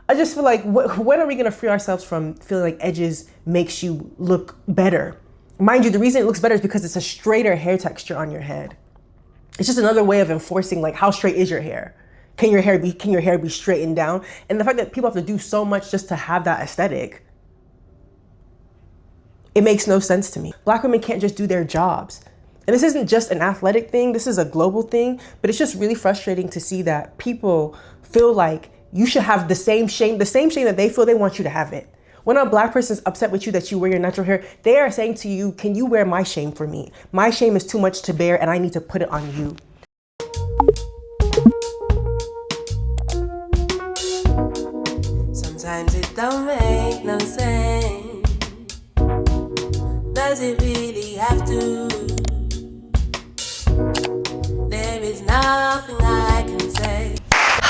I just feel like, when are we gonna free ourselves from feeling like edges makes you look better? Mind you, the reason it looks better is because it's a straighter hair texture on your head. It's just another way of enforcing, like, how straight is your hair? Can your hair be straightened down? And the fact that people have to do so much just to have that aesthetic, it makes no sense to me. Black women can't just do their jobs. And this isn't just an athletic thing, this is a global thing, but it's just really frustrating to see that people feel like you should have the same shame that they feel, they want you to have it. When a Black person is upset with you that you wear your natural hair, they are saying to you, can you wear my shame for me? My shame is too much to bear and I need to put it on you. Sometimes it don't make no sense. Does it really have to? There is nothing I can say.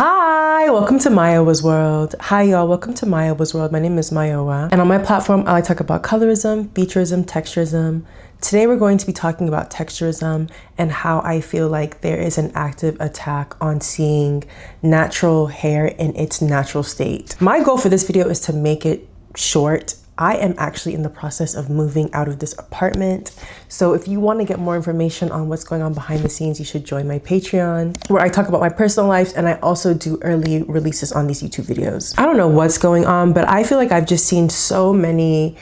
Hi, welcome to Mayowa's World. Hi y'all, welcome to Mayowa's World. My name is Mayowa, and on my platform I like to talk about colorism, featureism, texturism. Today we're going to be talking about texturism and how I feel like there is an active attack on seeing natural hair in its natural state. My goal for this video is to make it short. I am actually in the process of moving out of this apartment. So if you want to get more information on what's going on behind the scenes, you should join my Patreon, where I talk about my personal life and I also do early releases on these YouTube videos. I don't know what's going on, but I feel like I've just seen so many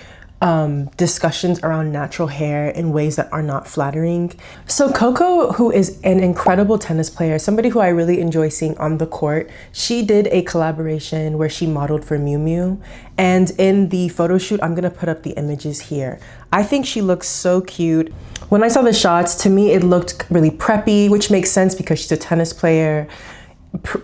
discussions around natural hair in ways that are not flattering. So Coco, who is an incredible tennis player, somebody who I really enjoy seeing on the court, she did a collaboration where she modeled for Miu Miu. And in the photo shoot, I'm gonna put up the images here. I think she looks so cute. When I saw the shots, to me, it looked really preppy, which makes sense because she's a tennis player.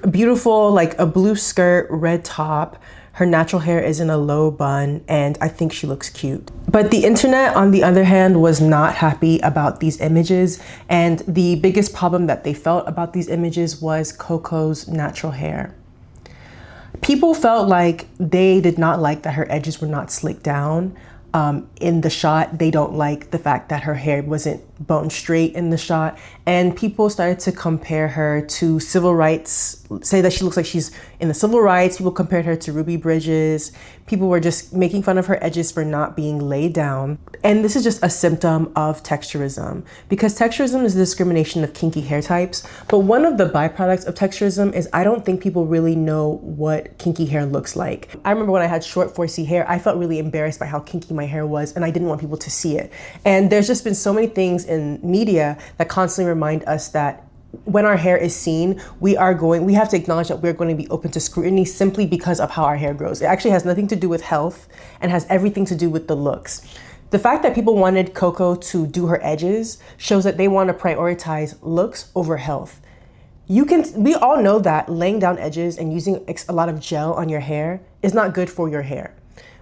Beautiful, like a blue skirt, red top. Her natural hair is in a low bun, and I think she looks cute. But the internet, on the other hand, was not happy about these images. And the biggest problem that they felt about these images was Coco's natural hair. People felt like they did not like that her edges were not slicked down. In the shot, they don't like the fact that her hair wasn't bone straight in the shot. And people started to compare her to civil rights, say that she looks like she's in the civil rights. People compared her to Ruby Bridges. People were just making fun of her edges for not being laid down. And this is just a symptom of texturism, because texturism is the discrimination of kinky hair types. But one of the byproducts of texturism is I don't think people really know what kinky hair looks like. I remember when I had short 4C hair, I felt really embarrassed by how kinky my hair was, and I didn't want people to see it. And there's just been so many things in media that constantly remind us that when our hair is seen, we have to acknowledge that we're going to be open to scrutiny simply because of how our hair grows. It actually has nothing to do with health and has everything to do with the looks. The fact that people wanted Coco to do her edges shows that they want to prioritize looks over health. We all know that laying down edges and using a lot of gel on your hair is not good for your hair.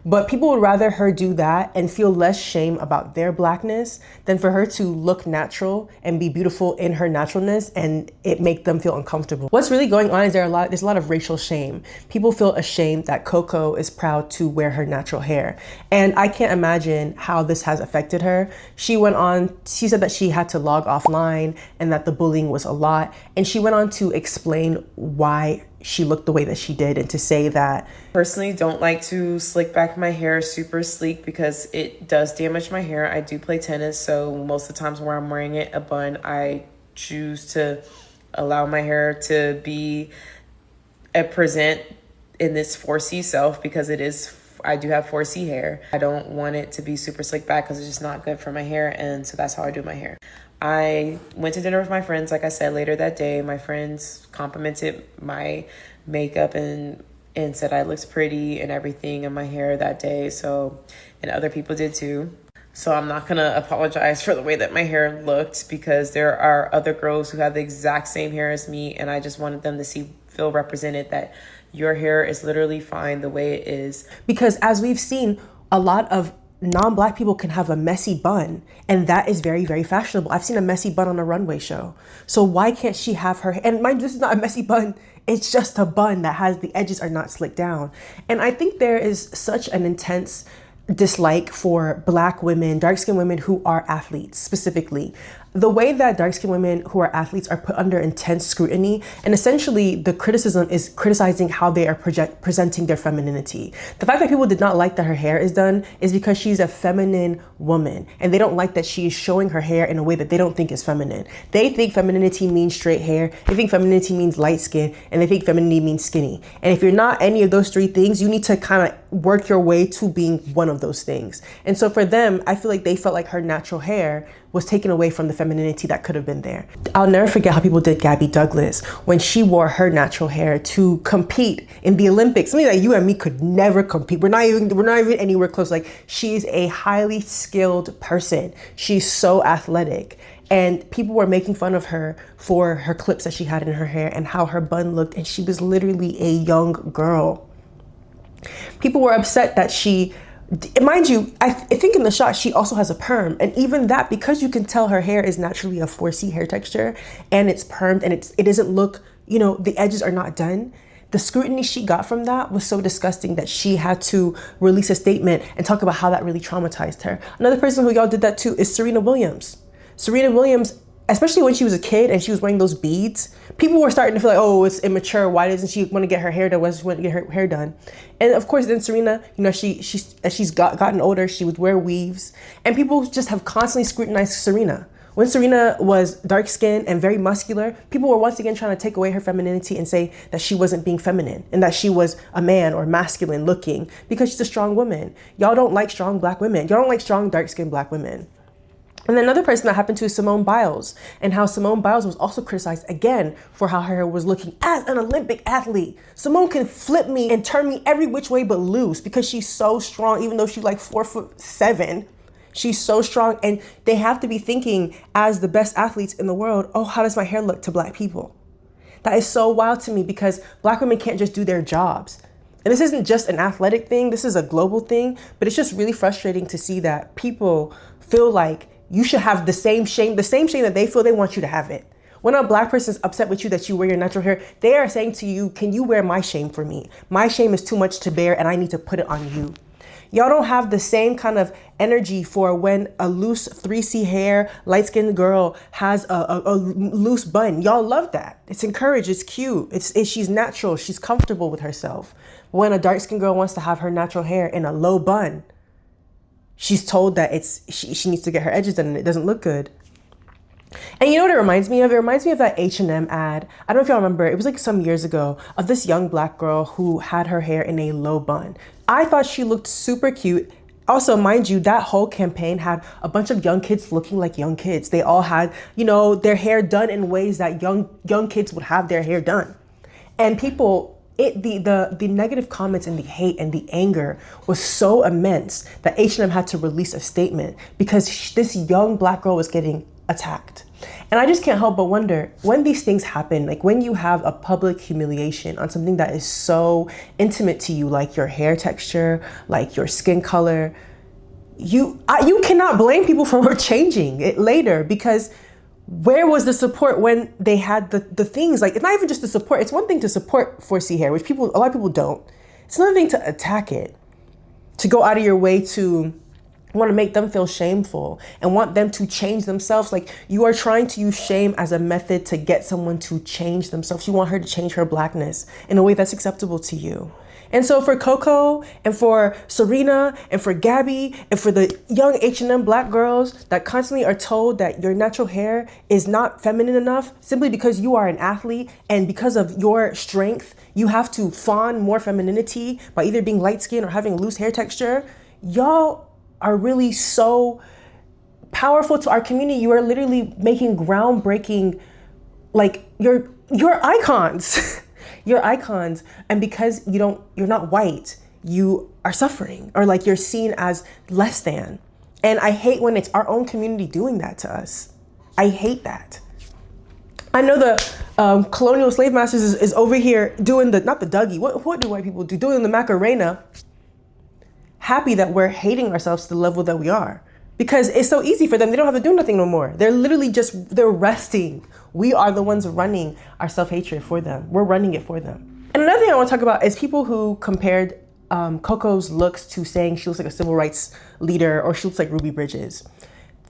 But people would rather her do that and feel less shame about their blackness than for her to look natural and be beautiful in her naturalness and it make them feel uncomfortable. What's really going on is there's a lot of racial shame. People feel ashamed that Coco is proud to wear her natural hair. And I can't imagine how this has affected her. She said that she had to log offline and that the bullying was a lot. And she went on to explain why she looked the way that she did, and to say that personally don't like to slick back my hair super sleek because it does damage my hair. I do play tennis, so most of the times where I'm wearing a bun, I choose to allow my hair to be present in this 4C self because I do have 4C hair. I don't want it to be super slick back because it's just not good for my hair, and so that's how I do my hair. I went to dinner with my friends, like I said, later that day. My friends complimented my makeup and said I looked pretty and everything in my hair that day. And other people did too. So I'm not gonna apologize for the way that my hair looked because there are other girls who have the exact same hair as me, and I just wanted them to feel represented that your hair is literally fine the way it is. Because as we've seen, a lot of non-Black people can have a messy bun, and that is very, very fashionable. I've seen a messy bun on a runway show. So why can't she have her, and mind you, this is not a messy bun, it's just a bun that has the edges are not slicked down. And I think there is such an intense dislike for Black women, dark-skinned women who are athletes specifically. the way that dark-skinned women who are athletes are put under intense scrutiny, and essentially the criticism is criticizing how they are presenting their femininity. The fact that people did not like that her hair is done is because she's a feminine woman, and they don't like that she is showing her hair in a way that they don't think is feminine. They think femininity means straight hair, they think femininity means light skin, and they think femininity means skinny. And if you're not any of those three things, you need to kind of work your way to being one of those things. And so for them, I feel like they felt like her natural hair was taken away from the femininity that could have been there. I'll never forget how people did Gabby Douglas when she wore her natural hair to compete in the Olympics. Something that you and me could never compete. We're not even anywhere close. Like, she's a highly skilled person. She's so athletic. And people were making fun of her for her clips that she had in her hair and how her bun looked. And she was literally a young girl. People were upset that she, mind you, I think in the shot, she also has a perm. And even that, because you can tell her hair is naturally a 4C hair texture and it's permed and it doesn't look, you know, the edges are not done. The scrutiny she got from that was so disgusting that she had to release a statement and talk about how that really traumatized her. Another person who y'all did that to is Serena Williams. Serena Williams, especially when she was a kid and she was wearing those beads, people were starting to feel like, oh, it's immature. Why doesn't she want to get her hair done? Why doesn't she want to get her hair done? And of course, then Serena, you know, as she's gotten older, she would wear weaves. And people just have constantly scrutinized Serena. When Serena was dark-skinned and very muscular, people were once again trying to take away her femininity and say that she wasn't being feminine and that she was a man or masculine looking because she's a strong woman. Y'all don't like strong black women. Y'all don't like strong dark-skinned black women. And then another person that happened to is Simone Biles, and how Simone Biles was also criticized again for how her hair was looking as an Olympic athlete. Simone can flip me and turn me every which way but loose because she's so strong, even though she's like 4'7". She's so strong, and they have to be thinking as the best athletes in the world, oh, how does my hair look to black people? That is so wild to me because black women can't just do their jobs. And this isn't just an athletic thing, this is a global thing, but it's just really frustrating to see that people feel like you should have the same shame that they feel, they want you to have it. When a black person is upset with you that you wear your natural hair, they are saying to you, can you wear my shame for me? My shame is too much to bear and I need to put it on you. Y'all don't have the same kind of energy for when a loose 3C hair, light-skinned girl has a loose bun. Y'all love that. It's encouraged, it's cute, she's natural, she's comfortable with herself. When a dark-skinned girl wants to have her natural hair in a low bun, she's told that she needs to get her edges done and it doesn't look good. And you know what it reminds me of? It reminds me of that H&M ad. I don't know if y'all remember, it was like some years ago, of this young black girl who had her hair in a low bun. I thought she looked super cute. Also, mind you, that whole campaign had a bunch of young kids looking like young kids. They all had, you know, their hair done in ways that young kids would have their hair done. And people, the negative comments and the hate and the anger was so immense that H&M had to release a statement because this young black girl was getting attacked. And I just can't help but wonder, when these things happen, like when you have a public humiliation on something that is so intimate to you, like your hair texture, like your skin color, you cannot blame people for changing it later, because where was the support when they had the things? Like, it's not even just the support. It's one thing to support 4C hair, which a lot of people don't. It's another thing to attack it, to go out of your way to want to make them feel shameful and want them to change themselves. Like, you are trying to use shame as a method to get someone to change themselves. You want her to change her blackness in a way that's acceptable to you. And so for Coco and for Serena and for Gabby and for the young H&M black girls that constantly are told that your natural hair is not feminine enough simply because you are an athlete and because of your strength, you have to fawn more femininity by either being light skinned or having loose hair texture. Y'all are really so powerful to our community. You are literally making groundbreaking, like, you're icons. You're icons, and because you're not white, you are suffering, or like you're seen as less than. And I hate when it's our own community doing that to us. I hate that. I know the colonial slave masters is over here doing not the Dougie. What do white people do? Doing the Macarena. Happy that we're hating ourselves to the level that we are, because it's so easy for them. They don't have to do nothing no more. They're literally they're resting. We are the ones running our self-hatred for them. We're running it for them. And another thing I want to talk about is people who compared Coco's looks to saying she looks like a civil rights leader or she looks like Ruby Bridges.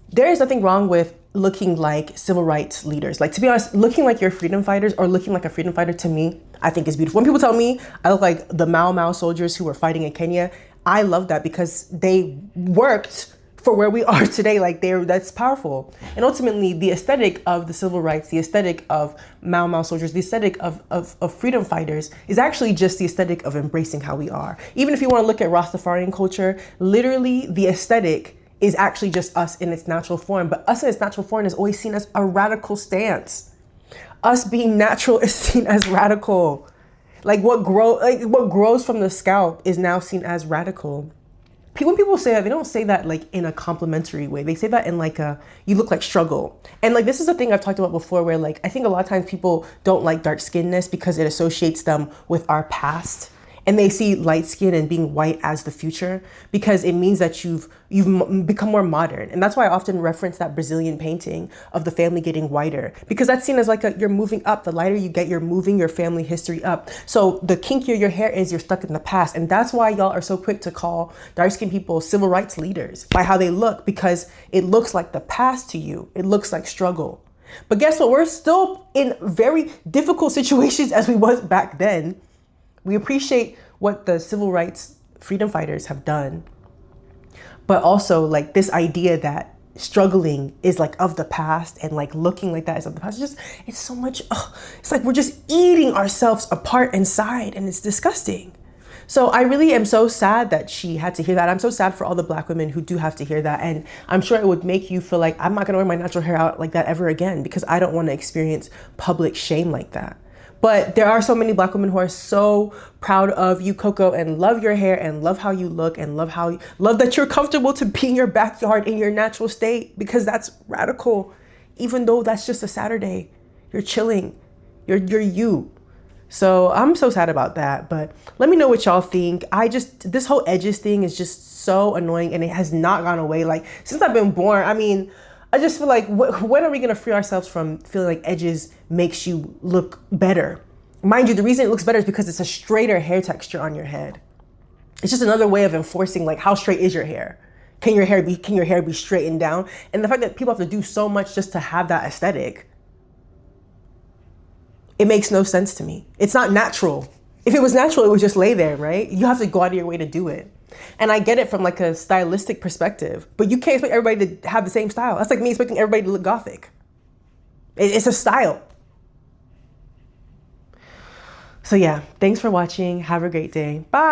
There is nothing wrong with looking like civil rights leaders. Like, to be honest, looking like you're freedom fighters or looking like a freedom fighter, to me, I think is beautiful. When people tell me I look like the Mau Mau soldiers who were fighting in Kenya, I love that because they worked for where we are today. Like, that's powerful. And ultimately, the aesthetic of the civil rights, the aesthetic of Mau Mau soldiers, the aesthetic of freedom fighters is actually just the aesthetic of embracing how we are. Even if you want to look at Rastafarian culture, literally the aesthetic is actually just us in its natural form. But us in its natural form is always seen as a radical stance. Us being natural is seen as radical. Like what grows from the scalp is now seen as radical. When people say that, they don't say that like in a complimentary way. They say that in like you look like struggle. And like, this is a thing I've talked about before where like, I think a lot of times people don't like dark skinnedness because it associates them with our past. And they see light skin and being white as the future because it means that you've become more modern. And that's why I often reference that Brazilian painting of the family getting whiter, because that's seen as like you're moving up. The lighter you get, you're moving your family history up. So the kinkier your hair is, you're stuck in the past. And that's why y'all are so quick to call dark-skinned people civil rights leaders by how they look, because it looks like the past to you. It looks like struggle. But guess what? We're still in very difficult situations as we was back then. We appreciate what the civil rights freedom fighters have done, but also like this idea that struggling is like of the past and like looking like that is of the past. It's so much, it's like we're just eating ourselves apart inside, and it's disgusting. So I really am so sad that she had to hear that. I'm so sad for all the Black women who do have to hear that. And I'm sure it would make you feel like I'm not gonna wear my natural hair out like that ever again, because I don't want to experience public shame like that. But there are so many Black women who are so proud of you, Coco, and love your hair and love how you look and love that you're comfortable to be in your backyard in your natural state, because that's radical. Even though that's just a Saturday, you're chilling, you're you. So I'm so sad about that, but let me know what y'all think. This whole edges thing is just so annoying, and it has not gone away. Like, since I've been born, I mean, I just feel like, when are we gonna free ourselves from feeling like edges makes you look better? Mind you, the reason it looks better is because it's a straighter hair texture on your head. It's just another way of enforcing like, how straight is your hair? Can your hair be straightened down? And the fact that people have to do so much just to have that aesthetic, it makes no sense to me. It's not natural. If it was natural, it would just lay there, right? You have to go out of your way to do it. And I get it from like a stylistic perspective, but you can't expect everybody to have the same style. That's like me expecting everybody to look gothic. It's a style. So yeah, thanks for watching. Have a great day. Bye.